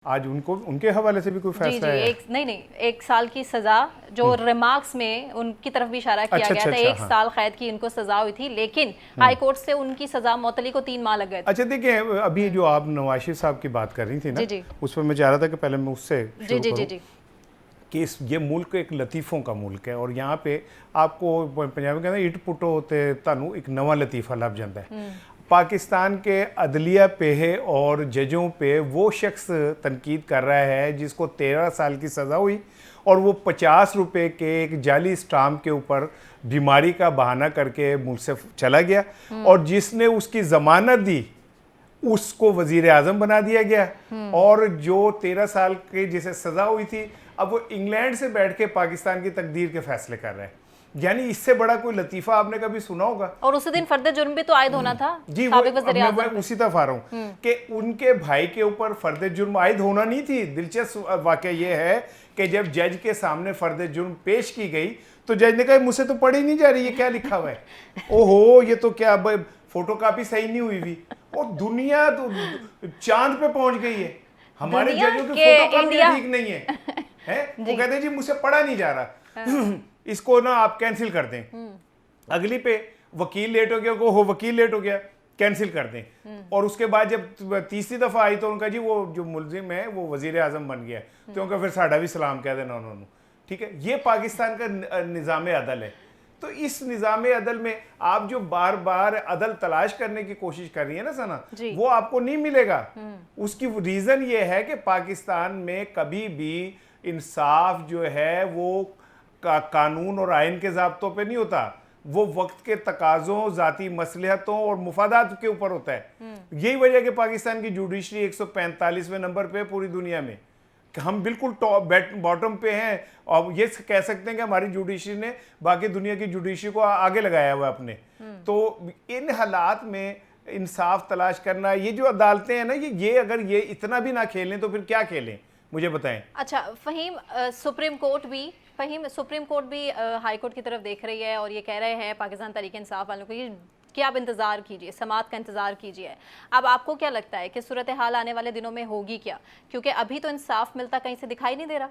आज उनको उनके हवाले से भी कोई फैसला जी, है? नहीं, 1 साल की सजा जो रिमार्क्स में उनकी तरफ भी इशारा किया अच्छा गया अच्छा था। अच्छा, 1 साल कैद की उनको सजा हुई थी, लेकिन हाई कोर्ट से उनकी सजा मुअत्तली को 3 माह लग गए थे। अच्छा देखिए, अभी जो आप नवाज शरीफ साहब की बात कर रही थी ना, जी जी उस पर मैं चाह रहा था कि पहले मैं उससे जी शुरू जी जी करूं जी कि ये मुल्क एक लतीफ़ों का मुल्क है और यहाँ पे आपको पंजाबी में कहते हैं इट पुटो होते तानू एक नवा लतीफ़ा लग जाता है। पाकिस्तान के अदलिया पे है और जजों पे वो शख्स तनकीद कर रहा है जिसको 13 साल की सज़ा हुई और वो 50 रुपए के एक जाली स्टाम्प के ऊपर बीमारी का बहाना करके मुल्क से चला गया और जिसने उसकी ज़मानत दी उसको वजीर आजम बना दिया गया और जो 13 साल की जिसे सजा हुई थी अब वो इंग्लैंड से बैठ के पाकिस्तान की तकदीर के फैसले कर रहे हैं। यानी इससे बड़ा कोई लतीफा आपने कभी सुना होगा? और उसी दिन फर्द जुर्म भी तो आयद होना था जी, वो साबिक अब वज़ीर मैं आज़म पे। उसी तरफ आ रहा हूँ कि उनके भाई के ऊपर फर्द जुर्म आयद होना नहीं थी। दिलचस्प वाकया ये है कि जब जज के सामने फर्द जुर्म पेश की गई तो जज ने कहा मुझसे तो पढ़ी नहीं जा रही, ये क्या लिखा हुआ है? ओहो, ये तो क्या फोटो कापी सही नहीं हुई हुई। और दुनिया तो चांद पे पहुंच गई है। हमारे दुनिया जजों की के फोटो कापियां इंडिया ठीक नहीं है, हैं? वो जी कहते हैं जी मुझसे पढ़ा नहीं जा रहा, इसको ना आप कैंसिल कर दें। अगली पे वकील लेट हो गया, को हो वकील लेट हो गया, कैंसिल कर दें। और उसके बाद जब तीसरी दफा आई तो उनका जी वो जो मुलजिम है वो वजीर आजम बन गया, तो उनका फिर साड़ा भी सलाम कह देना उन्होंने। ठीक है, ये पाकिस्तान का निज़ाम अदल है। तो इस निज़ाम अदल में आप जो बार बार अदल तलाश करने की कोशिश कर रही है ना सना, वो आपको नहीं मिलेगा। उसकी रीज़न ये है कि पाकिस्तान में कभी भी इंसाफ जो है वो कानून और आइन के ज़ाब्तों पे नहीं होता, वो वक्त के तकाज़ों, ज़ाती मसलहतों और मुफादात के ऊपर होता है। यही वजह कि पाकिस्तान की जुडिशरी 145वें नंबर पे पूरी दुनिया में, कि हम बिल्कुल टॉप बॉटम पे हैं और ये कह सकते हैं कि हमारी जुडिशरी ने बाकी दुनिया की जुडिशरी को आगे लगाया हुआ है अपने। तो इन हालात में इंसाफ तलाश करना, ये जो अदालतें हैं ना, ये अगर ये इतना भी ना खेलें तो फिर क्या खेलें, मुझे बताएं। अच्छा फ़हीम, सुप्रीम कोर्ट भी हाई कोर्ट की तरफ देख रही है और ये कह रहे हैं पाकिस्तान तहरीक इंसाफ वालों को कि आप इंतज़ार कीजिए, समाअत का इंतज़ार कीजिए। अब आपको क्या लगता है कि सूरत हाल आने वाले दिनों में होगी क्या? क्योंकि अभी तो इंसाफ मिलता कहीं से दिखाई नहीं दे रहा।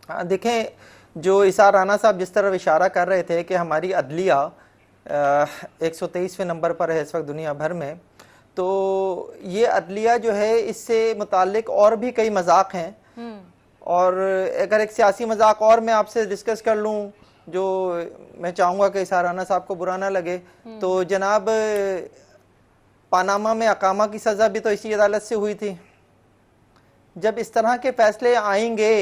हाँ देखें, जो इसार राना साहब जिस तरफ इशारा कर रहे थे कि हमारी अदलिया 123वें नंबर पर है इस वक्त दुनिया भर में, तो ये अदलिया जो है इससे मुताल्लिक और भी कई मजाक हैं। और अगर एक सियासी मजाक और मैं आपसे डिस्कस कर लूँ, जो मैं चाहूँगा कि इसार राना साहब को बुरा ना लगे, तो जनाब पानामा में अकामा की सज़ा भी तो इसी अदालत से हुई थी। जब इस तरह के फैसले आएंगे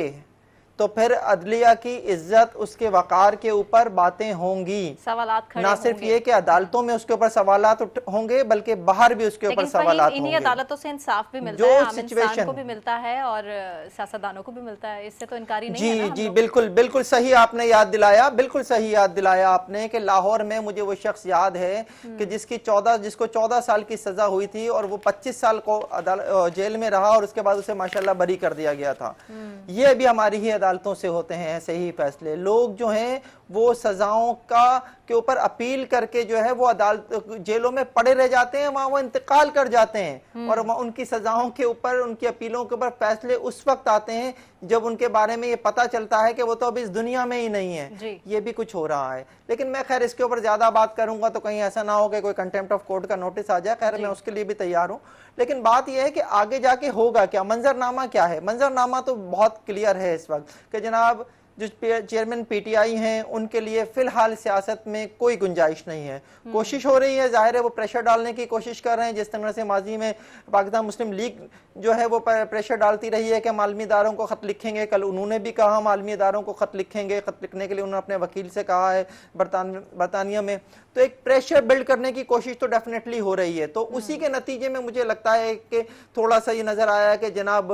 तो फिर अदलिया की इज्जत, उसके वकार के ऊपर बातें होंगी। सवालात खड़े ना सिर्फ होंगे। ये कि अदालतों में उसके ऊपर सवालात होंगे बल्कि बाहर भी उसके ऊपर सवालात इन्हीं होंगे। अदालतों से इंसाफ भी मिलता जो है, आम सिचुएशन इंसान को भी मिलता है और सियासतदानों को भी मिलता है, इससे तो इनकारी नहीं है जी ना हम जी, लोग। बिल्कुल बिल्कुल सही आपने याद दिलाया, बिल्कुल सही याद दिलाया आपने कि लाहौर में मुझे वो शख्स याद है कि जिसको 14 साल की सजा हुई थी और वो 25 साल को जेल में रहा और उसके बाद उसे माशाल्लाह बरी कर दिया गया था। ये भी हमारी ही अदालतों से होते हैं ऐसे ही फैसले। लोग जो हैं वो सजाओं के ऊपर अपील करके जो है वो अदालत जेलों में पड़े रह जाते हैं, वहां वो इंतकाल कर जाते हैं और उनकी सजाओं के ऊपर, उनकी अपीलों के ऊपर फैसले उस वक्त आते हैं जब उनके बारे में ये पता चलता है कि वो तो अब इस दुनिया में ही नहीं है। ये भी कुछ हो रहा है, लेकिन मैं खैर इसके ऊपर ज्यादा बात करूंगा तो कहीं ऐसा ना हो कि कोई कंटेम्प्ट ऑफ कोर्ट का नोटिस आ जाए। खैर मैं उसके लिए भी तैयार हूं, लेकिन बात यह है कि आगे जाके होगा क्या, मंजरनामा क्या है। मंजरनामा तो बहुत क्लियर है इस वक्त कि जनाब जो चेयरमैन पीटीआई हैं उनके लिए फिलहाल सियासत में कोई गुंजाइश नहीं है। कोशिश हो रही है, जाहिर है वो प्रेशर डालने की कोशिश कर रहे हैं, जिस तरह से माजी में पाकिस्तान मुस्लिम लीग जो है वो प्रेशर डालती रही है कि मालमी इदारों को खत लिखेंगे। कल उन्होंने भी कहा मालमी इदारों को खत लिखेंगे, खत लिखने के लिए उन्होंने अपने वकील से कहा है बरतानिया में। तो एक प्रेशर बिल्ड करने की कोशिश तो डेफिनेटली हो रही है। तो उसी के नतीजे में मुझे लगता है कि थोड़ा सा ये नजर आया कि जनाब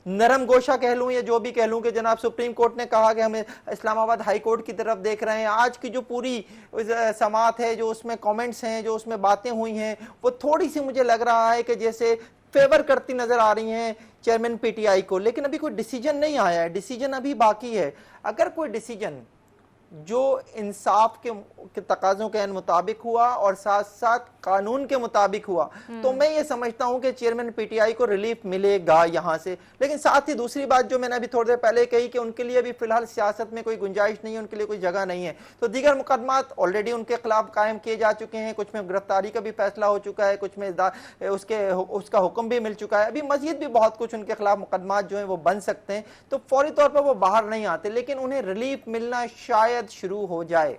नरम गोशा कह लूं या जो भी कह लूं कि जनाब सुप्रीम कोर्ट ने कहा कि हमें इस्लामाबाद हाई कोर्ट की तरफ देख रहे हैं। आज की जो पूरी समाअत है, जो उसमें कमेंट्स हैं, जो उसमें बातें हुई हैं, वो थोड़ी सी मुझे लग रहा है कि जैसे फेवर करती नजर आ रही हैं चेयरमैन पीटीआई को। लेकिन अभी कोई डिसीजन नहीं आया है, डिसीजन अभी बाकी है। अगर कोई डिसीजन जो इंसाफ के तकाजों के मुताबिक हुआ और साथ साथ कानून के मुताबिक हुआ, तो मैं ये समझता हूं कि चेयरमैन पीटीआई को रिलीफ मिलेगा यहां से। लेकिन साथ ही दूसरी बात जो मैंने अभी थोड़ी देर पहले कही कि उनके लिए भी फिलहाल सियासत में कोई गुंजाइश नहीं है, उनके लिए कोई जगह नहीं है। तो दीगर मुकदमात ऑलरेडी उनके खिलाफ कायम किए जा चुके हैं, कुछ में गिरफ्तारी का भी फैसला हो चुका है, कुछ में उसका हुक्म भी मिल चुका है। अभी मजीद भी बहुत कुछ उनके खिलाफ मुकदमात जो है वो बन सकते हैं, तो फौरी तौर पर वो बाहर नहीं आते, लेकिन उन्हें रिलीफ मिलना शायद शुरू हो जाए।